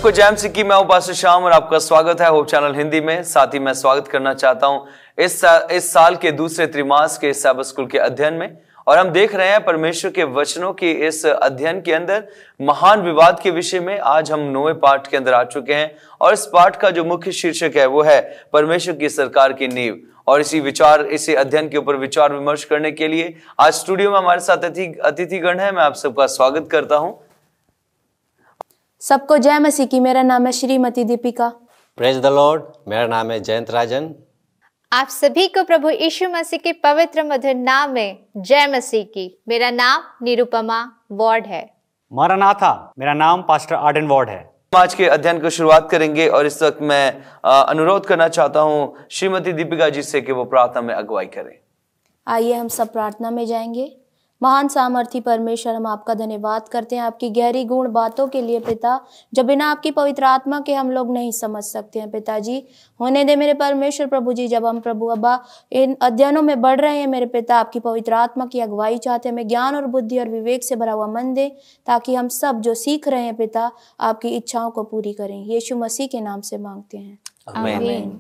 सबको जय मसीह की। मैं हूं पास्टर श्याम और आपका स्वागत है होप चैनल हिंदी में। साथ ही मैं स्वागत करना चाहता हूं इस साल के दूसरे त्रिमास के सैबत स्कूल के अध्ययन में। और हम देख रहे हैं परमेश्वर के वचनों के इस अध्ययन के अंदर महान विवाद के विषय में। आज हम 9वें पाठ के अंदर आ चुके हैं और इस पाठ का जो मुख्य शीर्षक है वो है परमेश्वर की सरकार की नींव। और इसी अध्ययन के ऊपर विचार विमर्श करने के लिए आज स्टूडियो में हमारे साथ अतिथिगण है। मैं आप सबका स्वागत करता हूं। सबको जय मसीह की। मेरा नाम है Shrimati Deepika. Praise the Lord. मेरा नाम है जयंत राजन। आप सभी को प्रभु यीशु मसीह के पवित्र मधुर नाम में जय मसीह की। मेरा नाम निरुपमा वॉर्ड है। मरनाथा। मेरा नाम पास्टर आर्डन वॉर्ड है। आज के अध्ययन को शुरुआत करेंगे और इस वक्त मैं अनुरोध करना चाहता हूं श्रीमती दीपिका जी से कि वो प्रार्थना में अगुवाई करें। आइए हम सब प्रार्थना में जाएंगे। महान सामर्थी परमेश्वर, हम आपका धन्यवाद करते हैं आपकी गहरी गुण बातों के लिए पिता, जो बिना आपकी पवित्र आत्मा के हम लोग नहीं समझ सकते हैं। पिताजी होने दे मेरे परमेश्वर प्रभु जी, जब हम प्रभु अब्बा इन अध्ययनों में बढ़ रहे हैं मेरे पिता, आपकी पवित्र आत्मा की अगुवाई चाहते हैं। हमें ज्ञान और बुद्धि और विवेक से भरा हुआ मन दे, ताकि हम सब जो सीख रहे हैं पिता आपकी इच्छाओं को पूरी करें। यीशु मसीह के नाम से मांगते हैं, आमीन।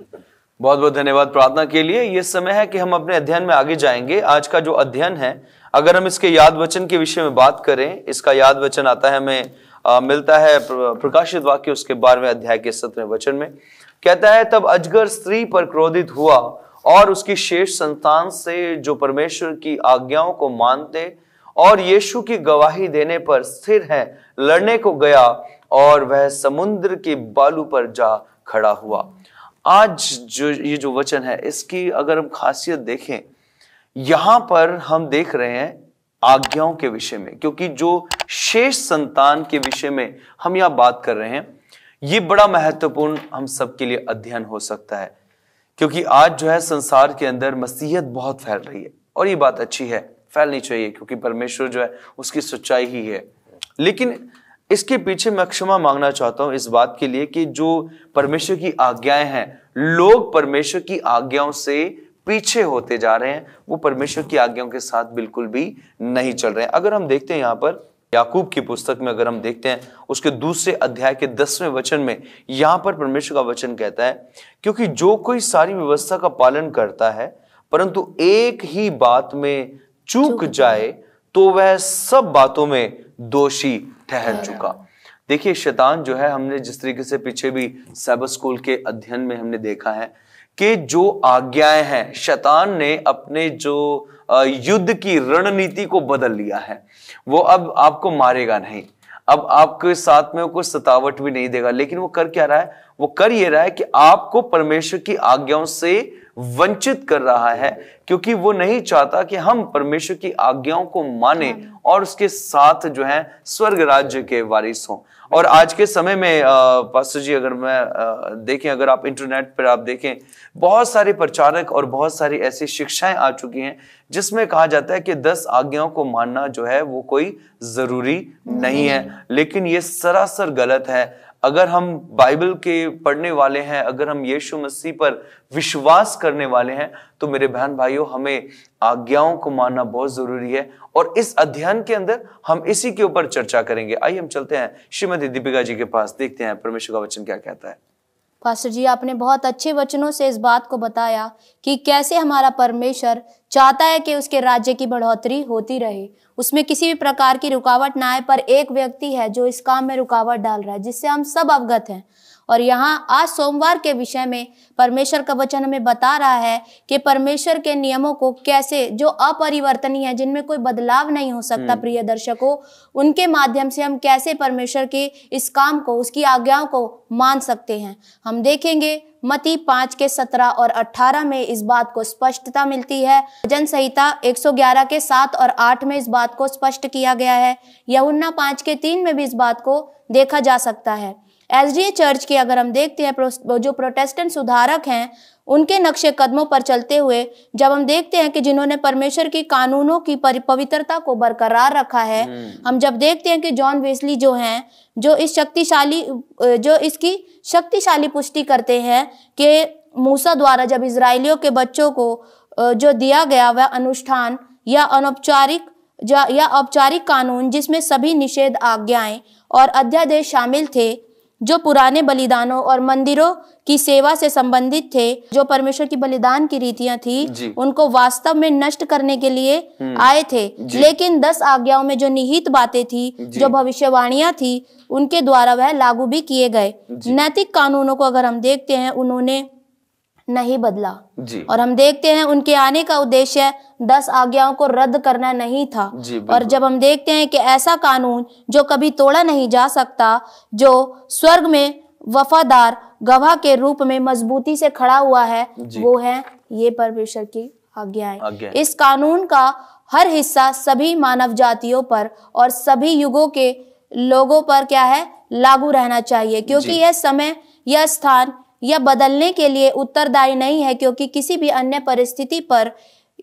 बहुत बहुत धन्यवाद प्रार्थना के लिए। ये समय है कि हम अपने अध्ययन में आगे जाएंगे। आज का जो अध्ययन है, अगर हम इसके याद वचन के विषय में बात करें, इसका याद वचन आता है हमें मिलता है प्रकाशित वाक्य उसके 12वें अध्याय के 17वें वचन में। कहता है, तब अजगर स्त्री पर क्रोधित हुआ और उसकी शेष संतान से जो परमेश्वर की आज्ञाओं को मानते और यीशु की गवाही देने पर स्थिर है, लड़ने को गया और वह समुद्र के बालू पर जा खड़ा हुआ। आज ये जो वचन है, इसकी अगर हम खासियत देखें, यहां पर हम देख रहे हैं आज्ञाओं के विषय में, क्योंकि जो शेष संतान के विषय में हम यहां बात कर रहे हैं, ये बड़ा महत्वपूर्ण हम सबके लिए अध्ययन हो सकता है। क्योंकि आज जो है संसार के अंदर मसीहत बहुत फैल रही है और ये बात अच्छी है, फैलनी चाहिए, क्योंकि परमेश्वर जो है उसकी सच्चाई ही है। लेकिन इसके पीछे मैं क्षमा मांगना चाहता हूं इस बात के लिए कि जो परमेश्वर की आज्ञाएं हैं, लोग परमेश्वर की आज्ञाओं से पीछे होते जा रहे हैं, वो परमेश्वर की आज्ञाओं के साथ बिल्कुल भी नहीं चल रहे हैं। अगर हम देखते हैं यहाँ पर याकूब की पुस्तक में, अगर हम देखते हैं उसके दूसरे अध्याय के 10वें वचन में, यहाँ पर परमेश्वर का वचन कहता है, क्योंकि जो कोई सारी व्यवस्था का पालन करता है परंतु एक ही बात में चूक जाए तो वह सब बातों में दोषी ठहर चुका। देखिए, शैतान जो है, हमने जिस तरीके से पीछे भी सैबत स्कूल के अध्ययन में हमने देखा है कि जो आज्ञाएं हैं, शैतान ने अपने जो युद्ध की रणनीति को बदल लिया है। वो अब आपको मारेगा नहीं, अब आपके साथ में कुछ सतावट भी नहीं देगा, लेकिन वो कर क्या रहा है? वो कर ये रहा है कि आपको परमेश्वर की आज्ञाओं से वंचित कर रहा है, क्योंकि वो नहीं चाहता कि हम परमेश्वर की आज्ञाओं को माने और उसके साथ जो है स्वर्ग राज्य के वारिस हों। और आज के समय में पास्टर जी, अगर मैं देखें, अगर आप इंटरनेट पर आप देखें, बहुत सारे प्रचारक और बहुत सारी ऐसी शिक्षाएं आ चुकी हैं जिसमें कहा जाता है कि 10 आज्ञाओं को मानना जो है वो कोई जरूरी नहीं है। लेकिन ये सरासर गलत है। अगर हम बाइबल के पढ़ने वाले हैं, अगर हम यीशु मसीह पर विश्वास करने वाले हैं, तो मेरे बहन भाइयों, हमें आज्ञाओं को मानना बहुत जरूरी है। और इस अध्ययन के अंदर हम इसी के ऊपर चर्चा करेंगे। आइए हम चलते हैं श्रीमती दीपिका जी के पास, देखते हैं परमेश्वर का वचन क्या कहता है। पास्टर जी, आपने बहुत अच्छे वचनों से इस बात को बताया कि कैसे हमारा परमेश्वर चाहता है कि उसके राज्य की बढ़ोतरी होती रहे, उसमें किसी भी प्रकार की रुकावट ना आए। पर एक व्यक्ति है जो इस काम में रुकावट डाल रहा है, जिससे हम सब अवगत हैं। और यहाँ आज सोमवार के विषय में परमेश्वर का वचन हमें बता रहा है कि परमेश्वर के नियमों को कैसे, जो अपरिवर्तनीय है, जिनमें कोई बदलाव नहीं हो सकता, प्रिय दर्शकों, उनके माध्यम से हम कैसे परमेश्वर के इस काम को, उसकी आज्ञाओं को मान सकते हैं। हम देखेंगे मत्ती 5 के 17 और 18 में इस बात को स्पष्टता मिलती है। भजन संहिता 111 के 7 और 8 में इस बात को स्पष्ट किया गया है। यूहन्ना 5 के 3 में भी इस बात को देखा जा सकता है। एसडीए चर्च के अगर हम देखते हैं, जो प्रोटेस्टेंट सुधारक हैं, उनके नक्शे कदमों पर चलते हुए जब हम देखते हैं कि जिन्होंने परमेश्वर की कानूनों की पवित्रता को बरकरार रखा है, हम जब देखते हैं कि जॉन वेस्ली जो हैं, जो इसकी शक्तिशाली पुष्टि करते हैं कि मूसा द्वारा जब इजरायलियों के बच्चों को जो दिया गया वह अनुष्ठान या औपचारिक कानून, जिसमें सभी निषेध, आज्ञाएं और अध्यादेश शामिल थे, जो पुराने बलिदानों और मंदिरों की सेवा से संबंधित थे, जो परमेश्वर की बलिदान की रीतियां थी, उनको वास्तव में नष्ट करने के लिए आए थे। लेकिन 10 आज्ञाओं में जो निहित बातें थी, जो भविष्यवाणियां थी, उनके द्वारा वह लागू भी किए गए। नैतिक कानूनों को अगर हम देखते हैं, उन्होंने नहीं बदला। और हम देखते हैं उनके आने का उद्देश्य 10 आज्ञाओं को रद्द करना नहीं था। और जब हम देखते हैं कि ऐसा कानून जो कभी तोड़ा नहीं जा सकता, जो स्वर्ग में वफादार गवाह के रूप में मजबूती से खड़ा हुआ है, वो है ये परमेश्वर की आज्ञाएं। इस कानून का हर हिस्सा सभी मानव जातियों पर और सभी युगों के लोगों पर क्या है, लागू रहना चाहिए, क्योंकि यह समय या स्थान या बदलने के लिए उत्तरदायी नहीं है, क्योंकि किसी भी अन्य परिस्थिति पर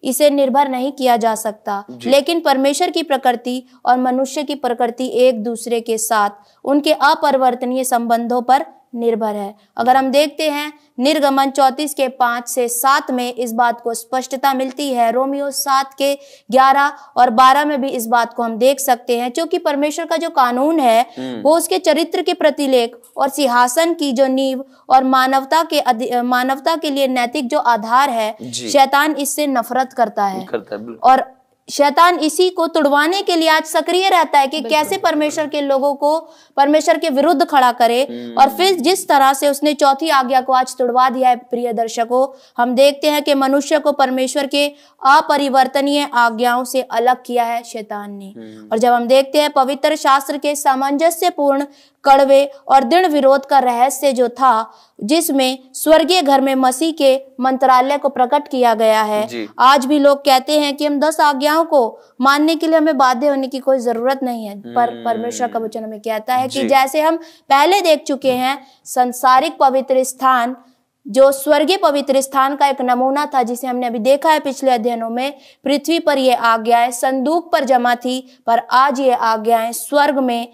इसे निर्भर नहीं किया जा सकता। लेकिन परमेश्वर की प्रकृति और मनुष्य की प्रकृति एक दूसरे के साथ उनके अपरिवर्तनीय संबंधों पर निर्भर है। अगर हम देखते हैं निर्गमन 34 के 5 से 7 में इस बात को स्पष्टता मिलती है। रोमियो 7 के 11 और 12 में भी इस बात को हम देख सकते हैं। क्योंकि परमेश्वर का जो कानून है वो उसके चरित्र के प्रतिलेख और सिंहासन की जो नींव और मानवता के लिए नैतिक जो आधार है, शैतान इससे नफरत करता है। और शैतान इसी को तुड़वाने के लिए आज सक्रिय रहता है कि कैसे परमेश्वर के लोगों को परमेश्वर के विरुद्ध खड़ा करे। और फिर जिस तरह से उसने चौथी आज्ञा को आज तुड़वा दिया है, प्रिय दर्शकों, हम देखते हैं कि मनुष्य को परमेश्वर के अपरिवर्तनीय आज्ञाओं से अलग किया है शैतान ने। और जब हम देखते हैं पवित्र शास्त्र के सामंजस्यपूर्ण, कड़वे और दृढ़ विरोध का रहस्य जो था, जिसमें स्वर्गीय घर में मसीह के मंत्रालय को प्रकट किया गया है, आज भी लोग कहते हैं कि हम 10 आज्ञाओं को मानने के लिए हमें बाध्य होने की कोई जरूरत नहीं है। पर परमेश्वर का वचन हमें कहता है कि जैसे हम पहले देख चुके हैं, संसारिक पवित्र स्थान जो स्वर्गीय पवित्र स्थान का एक नमूना था, जिसे हमने अभी देखा है पिछले अध्ययनों में, पृथ्वी पर ये आज्ञाएं संदूक पर जमा थी, पर आज ये आज्ञाएं स्वर्ग में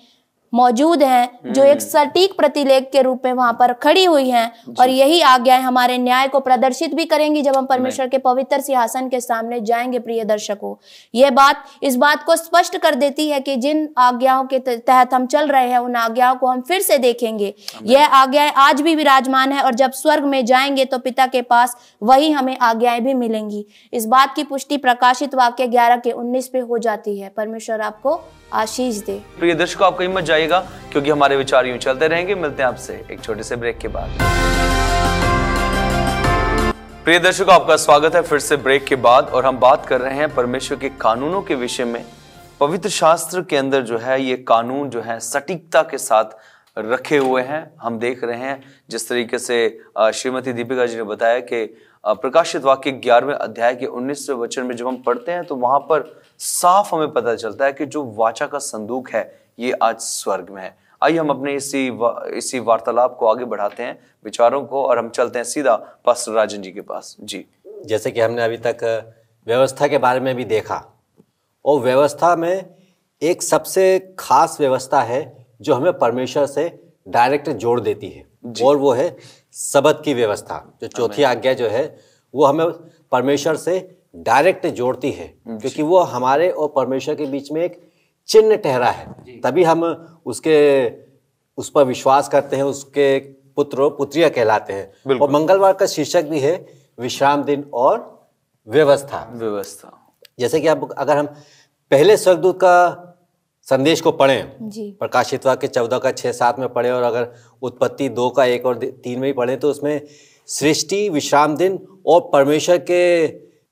मौजूद हैं, जो एक सटीक प्रतिलेख के रूप में वहां पर खड़ी हुई हैं। और यही आज्ञाएं हमारे न्याय को प्रदर्शित भी करेंगी जब हम परमेश्वर के पवित्र सिंहासन के सामने जाएंगे। प्रिय दर्शकों, यह बात इस बात को स्पष्ट कर देती है कि जिन आज्ञाओं के तहत हम चल रहे हैं, उन आज्ञाओं को हम फिर से देखेंगे। यह आज्ञाएं आज भी विराजमान है, और जब स्वर्ग में जाएंगे तो पिता के पास वही हमें आज्ञाएं भी मिलेंगी। इस बात की पुष्टि प्रकाशित वाक्य 11 के 19 पे हो जाती है। परमेश्वर आपको आशीष दे। प्रिय दर्शकों, आप कहीं मत जाइएगा, क्योंकि हमारे विचार यूं चलते रहेंगे। मिलते हैं आपसे एक छोटे से ब्रेक के बाद। प्रिय दर्शकों, आपका स्वागत है फिर से ब्रेक के बाद, और हम बात कर रहे हैं परमेश्वर के कानूनों के विषय में। पवित्र शास्त्र के अंदर जो है ये कानून जो है सटीकता के साथ रखे हुए हैं। हम देख रहे हैं जिस तरीके से श्रीमती दीपिका जी ने बताया कि प्रकाशित वाक्य 11वें अध्याय के 19वें वचन में जब हम पढ़ते हैं तो वहां पर साफ हमें पता चलता है कि जो वाचा का संदूक है ये आज स्वर्ग में है। आइए हम अपने इसी वार्तालाप को आगे बढ़ाते हैं, विचारों को, और हम चलते हैं सीधा पास्टर राजन जी के पास। जी, जैसे कि हमने अभी तक व्यवस्था के बारे में भी देखा, और व्यवस्था में एक सबसे खास व्यवस्था है जो हमें परमेश्वर से डायरेक्ट जोड़ देती है, और वो है सबत की व्यवस्था। जो चौथी आज्ञा जो है वो हमें परमेश्वर से डायरेक्ट जोड़ती है, क्योंकि वो हमारे और परमेश्वर के बीच में एक चिन्ह ठहरा है। तभी हम उस पर विश्वास करते हैं, उसके पुत्र पुत्रियां कहलाते हैं। और मंगलवार का शीर्षक भी है विश्राम दिन और व्यवस्था। जैसे कि अब अगर हम पहले स्वर्गदूत का संदेश को पढ़ें, प्रकाशित वाक्य 14 का 6-7 में पढ़ें, और अगर उत्पत्ति 2 का 1 और 3 में ही पढ़ें, तो उसमें सृष्टि, विश्राम दिन और परमेश्वर के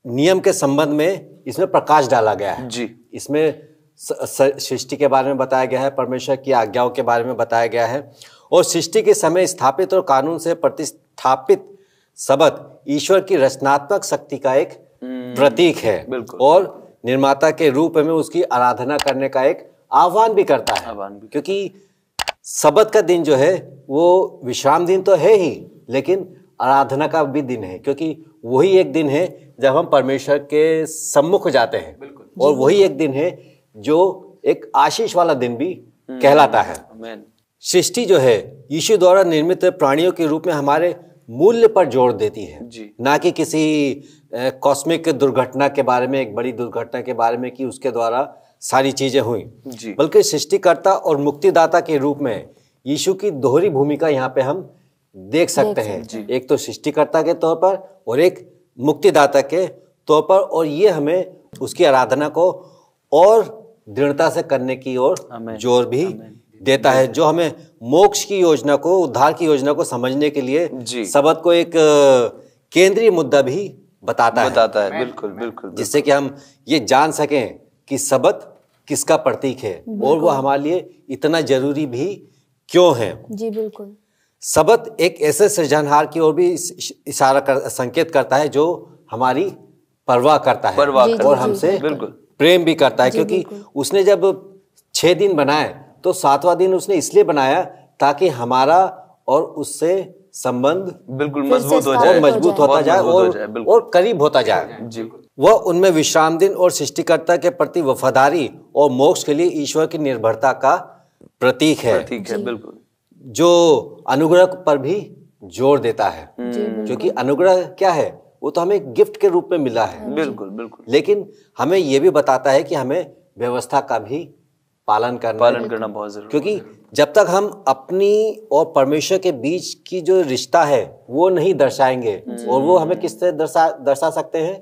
नियम के संबंध में इसमें प्रकाश डाला गया है। इसमें सृष्टि के बारे में बताया गया है, परमेश्वर की आज्ञाओं के बारे में बताया गया है, और सृष्टि के समय स्थापित और कानून से प्रतिष्ठापित सबत ईश्वर की रचनात्मक शक्ति का एक प्रतीक है, और निर्माता के रूप में उसकी आराधना करने का एक आह्वान भी करता है। क्योंकि सबत का दिन जो है वो विश्राम दिन तो है ही, लेकिन आराधना का भी दिन है, क्योंकि वही एक दिन है जब हम परमेश्वर के सम्मुख जाते हैं, और वही एक दिन है जो एक आशीष वाला दिन भी कहलाता है। सृष्टि जो है यीशु द्वारा निर्मित प्राणियों के रूप में हमारे मूल्य पर जोर देती है, ना कि किसी कॉस्मिक दुर्घटना के बारे में, एक बड़ी दुर्घटना के बारे में कि उसके द्वारा सारी चीजें हुई, बल्कि सृष्टिकर्ता और मुक्तिदाता के रूप में यीशु की दोहरी भूमिका यहाँ पे हम देख सकते हैं, एक तो सृष्टिकर्ता के तौर पर और एक मुक्तिदाता के तौर पर, और ये हमें उसकी आराधना को और दृढ़ता से करने की ओर जोर भी देता है, जो हमें मोक्ष की योजना को, उद्धार की योजना को समझने के लिए सबत को एक केंद्रीय मुद्दा भी बताता है। बिल्कुल बिल्कुल, जिससे कि हम ये जान सकें कि सबत किसका प्रतीक है और वो हमारे लिए इतना जरूरी भी क्यों है। जी बिल्कुल। सबत एक ऐसे सृजनहार की ओर भी संकेत करता है जो हमारी परवाह करता है और हमसे प्रेम भी करता है, क्योंकि उसने जब 6 दिन बनाए तो 7वां दिन उसने इसलिए बनाया ताकि हमारा और उससे संबंध बिल्कुल मजबूत हो जाए, मजबूत होता जाए और करीब होता जाए। वह उनमें विश्राम दिन और सृष्टिकर्ता के प्रति वफादारी और मोक्ष के लिए ईश्वर की निर्भरता का प्रतीक है बिल्कुल, जो अनुग्रह पर भी जोर देता है, क्योंकि अनुग्रह क्या है, वो तो हमें गिफ्ट के रूप में मिला है। बिल्कुल बिल्कुल, लेकिन हमें ये भी बताता है कि हमें व्यवस्था का भी पालन करना बहुत जरूरी, क्योंकि जब तक हम अपनी और परमेश्वर के बीच की जो रिश्ता है वो नहीं दर्शाएंगे, और वो हमें किस तरह दर्शा सकते हैं,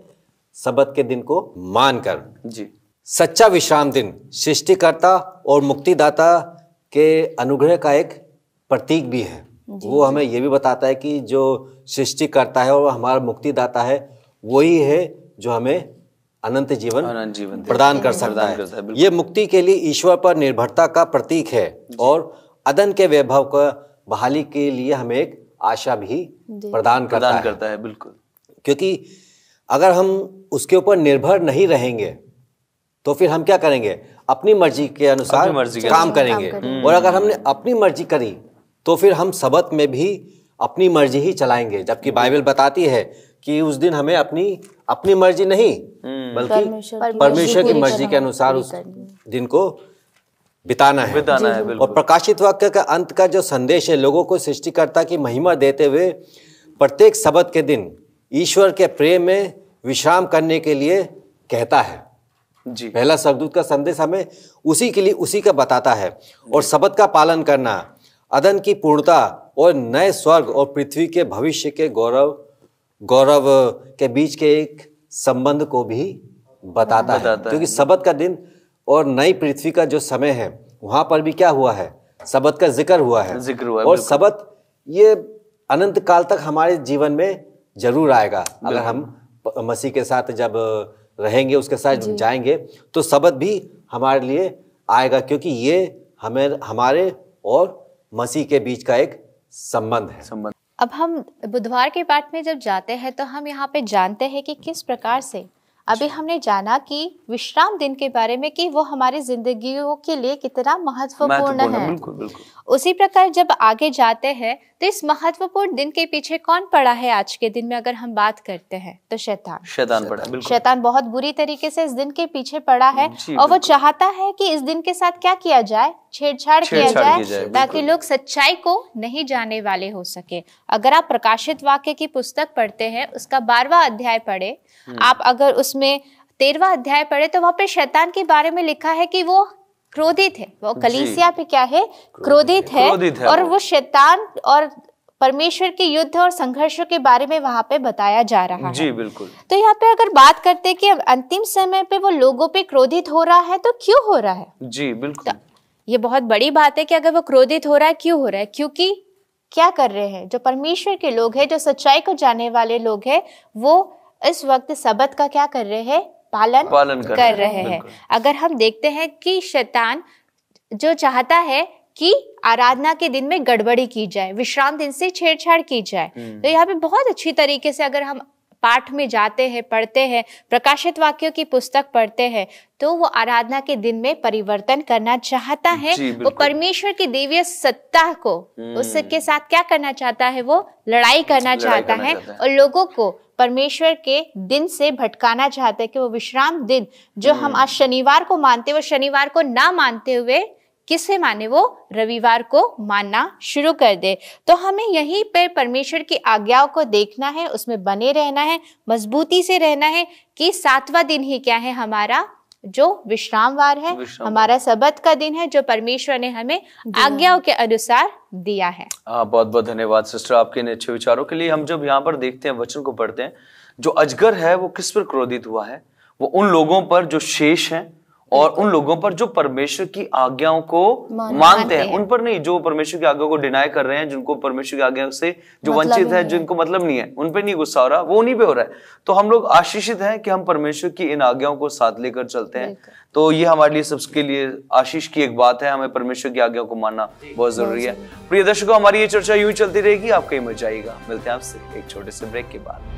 सबत के दिन को मानकर। जी, सच्चा विश्राम दिन सृष्टिकर्ता और मुक्तिदाता के अनुग्रह का एक प्रतीक भी है। वो हमें ये भी बताता है कि जो सृष्टिकर्ता है और हमारा मुक्तिदाता है वही है जो हमें अनंत जीवन प्रदान कर सकता है। ये मुक्ति के लिए ईश्वर पर निर्भरता का प्रतीक है और अदन के वैभव का बहाली के लिए हमें एक आशा भी प्रदान करता है। बिल्कुल, क्योंकि अगर हम उसके ऊपर निर्भर नहीं रहेंगे तो फिर हम क्या करेंगे, अपनी मर्जी के अनुसार काम करेंगे, और अगर हमने अपनी मर्जी करी तो फिर हम सबत में भी अपनी मर्जी ही चलाएंगे, जबकि बाइबल बताती है कि उस दिन हमें अपनी मर्जी नहीं बल्कि परमेश्वर की मर्जी के अनुसार उस दिन को बिताना है। और प्रकाशित वाक्य का अंत का जो संदेश है, लोगों को सृष्टिकर्ता की महिमा देते हुए प्रत्येक सबत के दिन ईश्वर के प्रेम में विश्राम करने के लिए कहता है। जी, पहला स्वर्गदूत का संदेश हमें उसी का बताता है। और सबत का पालन करना अदन की पूर्णता और नए स्वर्ग और पृथ्वी के भविष्य के गौरव के बीच के एक संबंध को भी बताता है, क्योंकि सबत का दिन और नई पृथ्वी का जो समय है वहां पर भी क्या हुआ है, सबत का जिक्र हुआ है। और सबत ये अनंत काल तक हमारे जीवन में जरूर आएगा। अगर हम मसीह के साथ जब रहेंगे, उसके साथ जाएंगे, तो सबत भी हमारे लिए आएगा, क्योंकि ये हमारे और मसीह के बीच का एक संबंध है। अब हम बुधवार के पाठ में जब जाते हैं तो हम यहाँ पे जानते हैं कि किस प्रकार से अभी हमने जाना कि विश्राम दिन के बारे में कि वो हमारी जिंदगियों के लिए कितना महत्वपूर्ण है। बिल्कुल। उसी प्रकार जब आगे जाते हैं तो इस महत्वपूर्ण दिन के पीछे कौन पड़ा है आज के दिन में अगर हम बात करते हैं तो शैतान पड़ा। शैतान बहुत बुरी तरीके से इस दिन के पीछे पड़ा है और वो चाहता है कि इस दिन के साथ क्या किया जाए, छेड़छाड़ किया जाए ताकि लोग सच्चाई को नहीं जानने वाले हो सके। अगर आप प्रकाशित वाक्य की पुस्तक पढ़ते हैं, उसका 12वां अध्याय पढ़े, आप अगर उसमें 13वां अध्याय पढ़े तो वहां पे शैतान के बारे में लिखा है कि वो क्रोधित है, वो कलीसिया पे क्या है, क्रोधित है और वो शैतान और परमेश्वर के युद्ध और संघर्षों के बारे में वहां पे बताया जा रहा है। जी बिल्कुल। तो यहाँ पे अगर बात करते हैं कि अंतिम समय पे वो लोगों पे क्रोधित हो रहा है तो क्यों हो रहा है? जी बिल्कुल। तो ये बहुत बड़ी बात है कि अगर वो क्रोधित हो रहा है, क्यों हो रहा है? क्योंकि क्या कर रहे हैं, जो परमेश्वर के लोग हैं, जो सच्चाई को जानने वाले लोग हैं, वो इस वक्त सबत का क्या कर रहे हैं, पालन कर रहे हैं। अगर हम देखते हैं कि शैतान जो चाहता है कि आराधना के दिन में गड़बड़ी की जाए, विश्राम दिन से छेड़छाड़ की जाए, तो यहाँ पे बहुत अच्छी तरीके से अगर हम पाठ में जाते हैं, पढ़ते हैं, प्रकाशित वाक्यों की पुस्तक पढ़ते हैं, तो वो आराधना के दिन में परिवर्तन करना चाहता है। वो परमेश्वर की देवीय सत्ता को उसके साथ क्या करना चाहता है, वो लड़ाई करना चाहता है और लोगों को परमेश्वर के दिन से भटकाना चाहता है कि वो विश्राम दिन जो हम आज शनिवार को मानते हैं, वो शनिवार को ना मानते हुए किसे माने, वो रविवार को मानना शुरू कर दे। तो हमें यहीं पे परमेश्वर की आज्ञाओं को देखना है, उसमें बने रहना है, मजबूती से रहना है कि 7वां दिन ही क्या है, हमारा जो विश्रामवार है, हमारा सबत का दिन है जो परमेश्वर ने हमें आज्ञाओं के अनुसार दिया है। बहुत बहुत धन्यवाद सिस्टर आपके इन अच्छे विचारों के लिए। हम जब यहाँ पर देखते हैं, वचन को पढ़ते हैं, जो अजगर है वो किस पर क्रोधित हुआ है? वो उन लोगों पर जो शेष हैं और उन लोगों पर जो परमेश्वर की आज्ञाओं को मानते हैं, उन पर नहीं। जो परमेश्वर की आज्ञा को डिनाई कर रहे हैं, जिनको परमेश्वर की आज्ञा से जो वंचित है, जिनको मतलब नहीं है, उन पे नहीं गुस्सा हो रहा, वो उन्हीं पे हो रहा है। तो हम लोग आशीषित हैं कि हम परमेश्वर की इन आज्ञाओं को साथ लेकर चलते हैं। तो ये हमारे लिए सबके लिए आशीष की एक बात है। हमें परमेश्वर की आज्ञा को मानना बहुत जरूरी है। प्रिय दर्शकों, हमारी ये चर्चा यूं ही चलती रहेगी, आप कहीं मत जाइएगा। मिलते हैं आपसे एक छोटे से ब्रेक के बाद।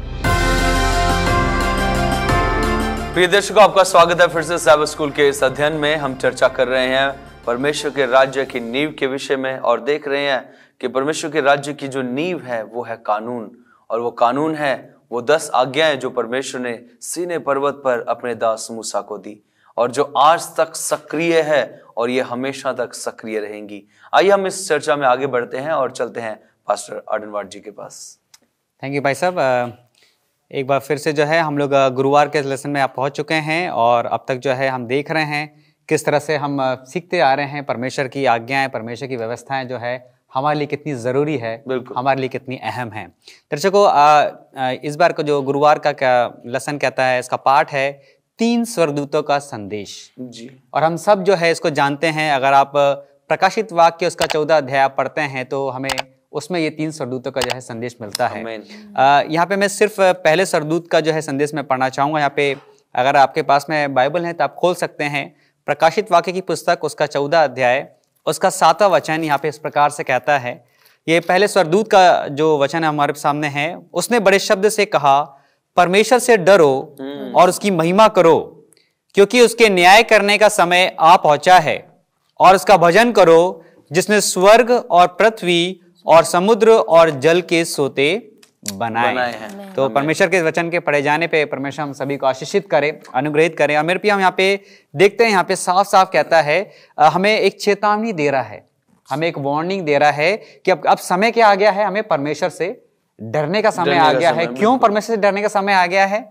प्रिय दर्शकों, आपका स्वागत है फिर से साइबर स्कूल के इस अध्ययन में। हम चर्चा कर रहे हैं परमेश्वर के राज्य की नींव के विषय में और देख रहे हैं कि परमेश्वर के राज्य की जो नींव है वो है कानून, और वो कानून है वो 10 आज्ञाएं जो परमेश्वर ने सीने पर्वत पर अपने दास मूसा को दी, और जो आज तक सक्रिय है और ये हमेशा तक सक्रिय रहेंगी। आइए हम इस चर्चा में आगे बढ़ते हैं और चलते हैं पास्टर आर्डनवार्ड जी के पास। थैंक यू भाई साहब। एक बार फिर से जो है हम लोग गुरुवार के लेसन में आप पहुंच चुके हैं, और अब तक जो है हम देख रहे हैं किस तरह से हम सीखते आ रहे हैं परमेश्वर की आज्ञाएं, परमेश्वर की व्यवस्थाएं जो है हमारे लिए कितनी ज़रूरी है, हमारे लिए कितनी अहम है। दर्शकों, इस बार का जो गुरुवार का क्या लेसन कहता है, इसका पाठ है 3 स्वर्गदूतों का संदेश जी। और हम सब जो है इसको जानते हैं। अगर आप प्रकाशित वाक्य उसका 14 अध्याय पढ़ते हैं तो हमें उसमें ये 3 स्वर्गदूतों का जो है संदेश मिलता है। यहाँ पे मैं सिर्फ पहले स्वर्गदूत का जो है संदेश में पढ़ना चाहूँगा। यहाँ पे अगर आपके पास में बाइबल है तो आप खोल सकते हैं प्रकाशित वाक्य की पुस्तक, उसका 14 अध्याय, उसका 7वां वचन यहाँ पे इस प्रकार से कहता है। ये पहले स्वर्गदूत का जो वचन हमारे सामने है। उसने बड़े शब्द से कहा, परमेश्वर से डरो और उसकी महिमा करो, क्योंकि उसके न्याय करने का समय आ पहुंचा है, और उसका भजन करो जिसने स्वर्ग और पृथ्वी और समुद्र और जल के सोते बनाए हैं। तो परमेश्वर के वचन के पढ़े जाने पे परमेश्वर हम सभी को आशीषित करे, अनुग्रहित करे। और मेरे प्रिय, हम यहाँ पे देखते हैं, यहाँ पे साफ साफ कहता है, हमें एक चेतावनी दे रहा है, हमें एक वार्निंग दे रहा है कि अब समय क्या आ गया है, हमें परमेश्वर से डरने का समय आ गया है। क्यों परमेश्वर से डरने का समय आ गया है?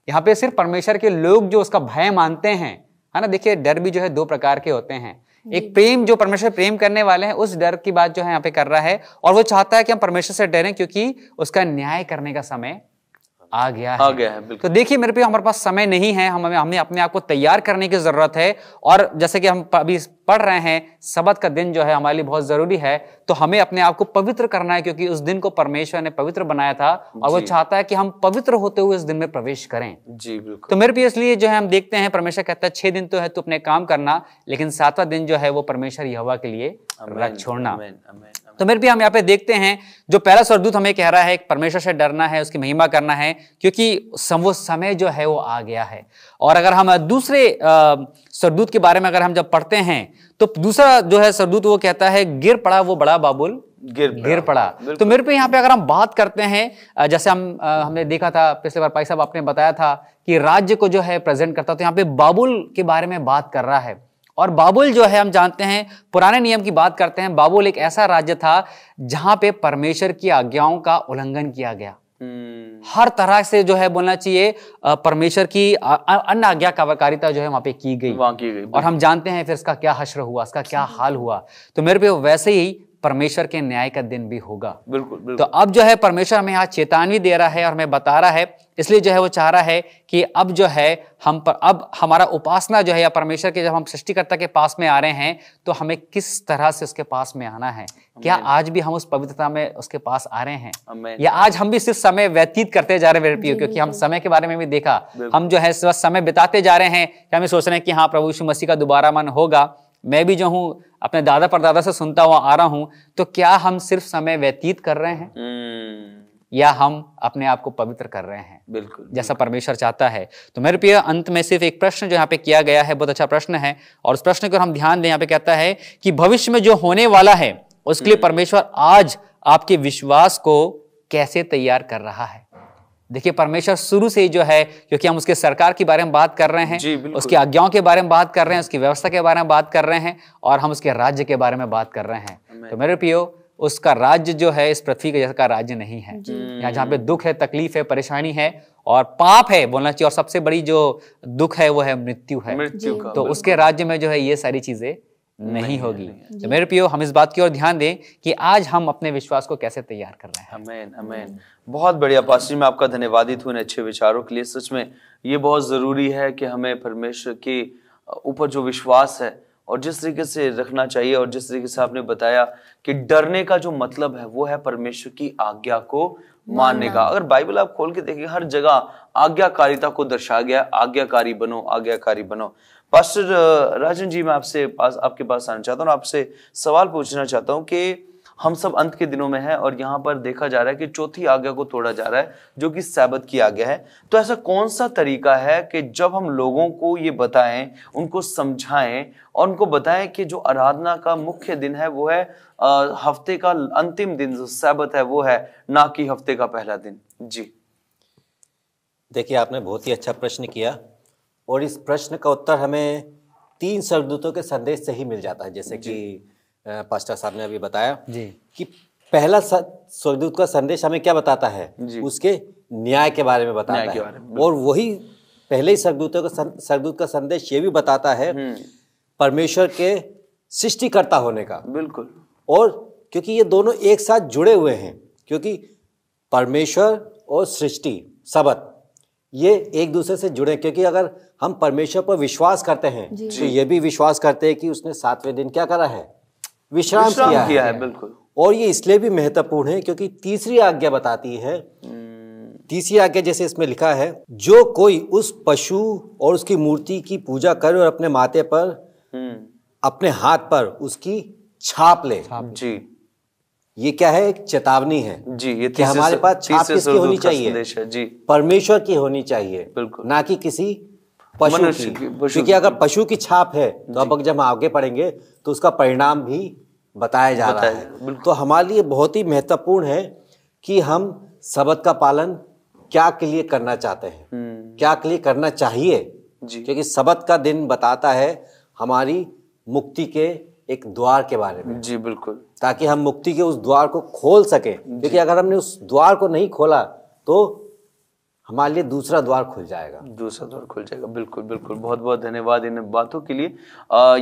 यहाँ पे सिर्फ परमेश्वर के लोग जो उसका भय मानते हैं, है ना। देखिए, डर भी जो है 2 प्रकार के होते हैं। एक प्रेम, जो परमेश्वर प्रेम करने वाले हैं, उस डर की बात जो है यहाँ पे कर रहा है, और वो चाहता है कि हम परमेश्वर से डरें क्योंकि उसका न्याय करने का समय आ गया है। तो देखिए मेरे पे, हमारे पास समय नहीं है, हमें अपने आप को तैयार करने की जरूरत है। और जैसे कि हम अभी पढ़ रहे हैं, सबत का दिन जो है हमारे लिए बहुत जरूरी है। तो हमें अपने आप को पवित्र करना है, क्योंकि उस दिन को परमेश्वर ने पवित्र बनाया था, और वो चाहता है कि हम पवित्र होते हुए इस दिन में प्रवेश करें जी। बिल्कुल। तो मेरे पे इसलिए जो है हम देखते हैं, परमेश्वर कहता है 6 दिन तो है तू अपने काम करना, लेकिन 7वां दिन जो है वो परमेश्वर यहोवा के लिए रख छोड़ना। तो मेरे भी हम यहाँ पे देखते हैं, जो पहला स्वर्गदूत हमें कह रहा है परमेश्वर से डरना है, उसकी महिमा करना है, क्योंकि वो समय जो है वो आ गया है। और अगर हम दूसरे स्वर्गदूत के बारे में अगर हम जब पढ़ते हैं, तो दूसरा जो है स्वर्गदूत वो कहता है, गिर पड़ा वो बड़ा बाबुल गिर पड़ा। तो मेरे पे यहाँ पे अगर हम बात करते हैं, जैसे हमने देखा था पिछले बार, भाई साहब आपने बताया था कि राज्य को जो है प्रेजेंट करता, तो यहाँ पे बाबुल के बारे में बात कर रहा है। और बाबुल जो है हम जानते हैं, पुराने नियम की बात करते हैं, बाबुल एक ऐसा राज्य था जहां पे परमेश्वर की आज्ञाओं का उल्लंघन किया गया। हर तरह से जो है बोलना चाहिए परमेश्वर की अन्य आज्ञाकारिता जो है वहां पे की गई। और हम जानते हैं फिर इसका क्या हश्र हुआ, इसका क्या हाल हुआ। तो मेरे पे वैसे ही परमेश्वर के न्याय का दिन भी होगा। बिल्कुल। तो अब जो है परमेश्वर हमें यहाँ चेतावनी दे रहा है और हमें बता रहा है, इसलिए जो है वो चाह रहा है कि अब जो है अब हमारा उपासना जो है, या परमेश्वर के जब हम सृष्टिकर्ता के पास में आ रहे हैं, तो हमें किस तरह से उसके पास में आना है। क्या आज भी हम उस पवित्रता में उसके पास आ रहे हैं, या आज हम भी सिर्फ समय व्यतीत करते जा रहे हैं? क्योंकि हम समय के बारे में भी देखा, हम जो है समय बिताते जा रहे हैं कि हमें सोच रहे हैं कि हाँ प्रभु यीशु मसीह का दोबारा मन होगा। मैं भी जो हूँ अपने दादा परदादा से सुनता हुआ आ रहा हूं, तो क्या हम सिर्फ समय व्यतीत कर रहे हैं, या हम अपने आप को पवित्र कर रहे हैं? बिल्कुल, जैसा परमेश्वर चाहता है। तो मेरे प्रिय, अंत में सिर्फ एक प्रश्न जो यहाँ पे किया गया है, बहुत अच्छा प्रश्न है, और उस प्रश्न को हम ध्यान दें। यहाँ पे कहता है कि भविष्य में जो होने वाला है उसके लिए परमेश्वर आज आपके विश्वास को कैसे तैयार कर रहा है। देखिए, परमेश्वर शुरू से ही जो है, क्योंकि हम उसके सरकार के बारे में बात कर रहे हैं, उसकी आज्ञाओं के बारे में बात कर रहे हैं, उसकी व्यवस्था के बारे में बात कर रहे हैं, और हम उसके राज्य के बारे में बात कर रहे हैं। तो मेरे प्रियो, उसका राज्य जो है इस पृथ्वी के जैसा का राज्य नहीं है। यहाँ जहाँ पे दुख है, तकलीफ है, परेशानी है और पाप है बोलना चाहिए, और सबसे बड़ी जो दुख है वो है मृत्यु है। मृत्यु का, तो उसके राज्य में जो है ये सारी चीजें नहीं होगी। तो मेरे प्रियो, हम इस बात की ओर ध्यान दें कि आज हम अपने विश्वास को कैसे तैयार कर रहे हैं। आमीन, आमीन। बहुत बढ़िया पास्टर जी, मैं आपका धन्यवादित हूँ इन अच्छे विचारों के लिए। सच में ये बहुत जरूरी है कि हमें परमेश्वर के ऊपर जो विश्वास है और जिस तरीके से रखना चाहिए, और जिस तरीके से आपने बताया कि डरने का जो मतलब है वो है परमेश्वर की आज्ञा को मानने का। अगर बाइबल आप खोल के देखिए, हर जगह आज्ञाकारिता को दर्शाया गया, आज्ञाकारी बनो, आज्ञाकारी बनो। पास्टर राजन जी, मैं आपके पास आना चाहता हूँ, आपसे सवाल पूछना चाहता हूँ कि हम सब अंत के दिनों में हैं और यहाँ पर देखा जा रहा है कि चौथी आज्ञा को तोड़ा जा रहा है जो कि सब्त की आज्ञा है। तो ऐसा कौन सा तरीका है कि जब हम लोगों को ये बताएं, उनको समझाएं और उनको बताएं कि जो आराधना का मुख्य दिन है वो है हफ्ते का अंतिम दिन जो सब्त है वो है, ना कि हफ्ते का पहला दिन। जी देखिए, आपने बहुत ही अच्छा प्रश्न किया और इस प्रश्न का उत्तर हमें 3 स्वर्गदूतों के संदेश से ही मिल जाता है। जैसे कि पास्टर साहब ने अभी बताया जी कि पहला स्वर्गदूत का संदेश हमें क्या बताता है, उसके न्याय के बारे में बताता है, और वही पहले ही स्वर्गदूत का संदेश ये भी बताता है परमेश्वर के सृष्टिकर्ता होने का। बिल्कुल। और क्योंकि ये दोनों एक साथ जुड़े हुए हैं, क्योंकि परमेश्वर और सृष्टि सब्त ये एक दूसरे से जुड़े, क्योंकि अगर हम परमेश्वर पर विश्वास करते हैं तो ये भी विश्वास करते हैं कि उसने 7वें दिन क्या करा है, विश्राम किया है। बिल्कुल। और ये इसलिए भी महत्वपूर्ण है क्योंकि तीसरी आज्ञा बताती है, तीसरी आज्ञा जैसे इसमें लिखा है, जो कोई उस पशु और उसकी मूर्ति की पूजा करे और अपने माथे पर अपने हाथ पर उसकी छाप ले। जी, ये क्या है, एक चेतावनी है जी। ये कि हमारे पास छाप किसकी होनी चाहिए, जी, परमेश्वर की होनी चाहिए, बिल्कुल, ना कि किसी पशु की। क्योंकि अगर पशु की छाप है तो अब जब हम आगे पढ़ेंगे तो उसका परिणाम भी बताया जा रहा है। तो हमारे लिए बहुत ही महत्वपूर्ण है कि हम सब्त का पालन क्या के लिए करना चाहते हैं, क्या के लिए करना चाहिए, क्योंकि सब्त का दिन बताता है हमारी मुक्ति के एक द्वार के बारे में। जी बिल्कुल। ताकि हम मुक्ति के उस द्वार को खोल सके, क्योंकि अगर हमने उस द्वार को नहीं खोला तो हमारे लिए दूसरा द्वार खुल जाएगा, दूसरा द्वार खुल जाएगा। बिल्कुल बिल्कुल। बहुत बहुत धन्यवाद इन बातों के लिए।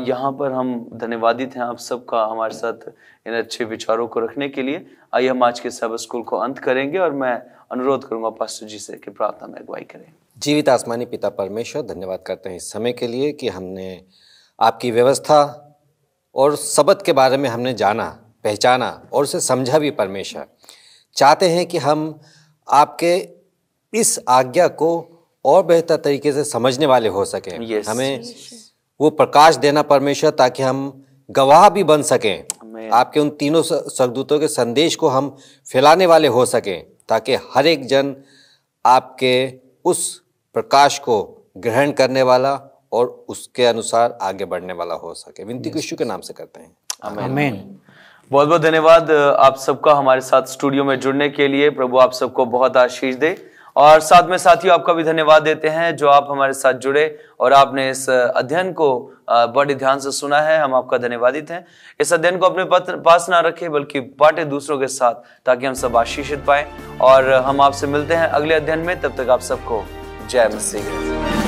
यहाँ पर हम धन्यवादित हैं आप सबका हमारे साथ इन अच्छे विचारों को रखने के लिए। आइए हम आज के सब्त स्कूल को अंत करेंगे और मैं अनुरोध करूंगा पास्टर जी से कि प्रार्थना में अगुवाई करें। जीवित आसमानी पिता परमेश्वर, धन्यवाद करते हैं इस समय के लिए कि हमने आपकी व्यवस्था और सब्त के बारे में हमने जाना, पहचाना और उसे समझा भी। परमेश्वर, चाहते हैं कि हम आपके इस आज्ञा को और बेहतर तरीके से समझने वाले हो सकें। हमें वो प्रकाश देना परमेश्वर, ताकि हम गवाह भी बन सकें। आपके उन तीनों स्वर्गदूतों के संदेश को हम फैलाने वाले हो सकें, ताकि हर एक जन आपके उस प्रकाश को ग्रहण करने वाला और उसके अनुसार आगे बढ़ने वाला हो सके। विनती यीशु के नाम से करते हैं, आमीन। बहुत बहुत धन्यवाद आप सबका हमारे साथ स्टूडियो में जुड़ने के लिए। प्रभु आप सबको बहुत आशीष दे। और साथ में साथियों आपका भी धन्यवाद देते हैं जो आप हमारे साथ जुड़े और आपने इस अध्ययन को बड़े ध्यान से सुना है। हम आपका धन्यवादित हैं। इस अध्ययन को अपने पास ना रखें बल्कि बांटे दूसरों के साथ, ताकि हम सब आशीषित पाएं। और हम आपसे मिलते हैं अगले अध्ययन में। तब तक आप सबको जय मसीह।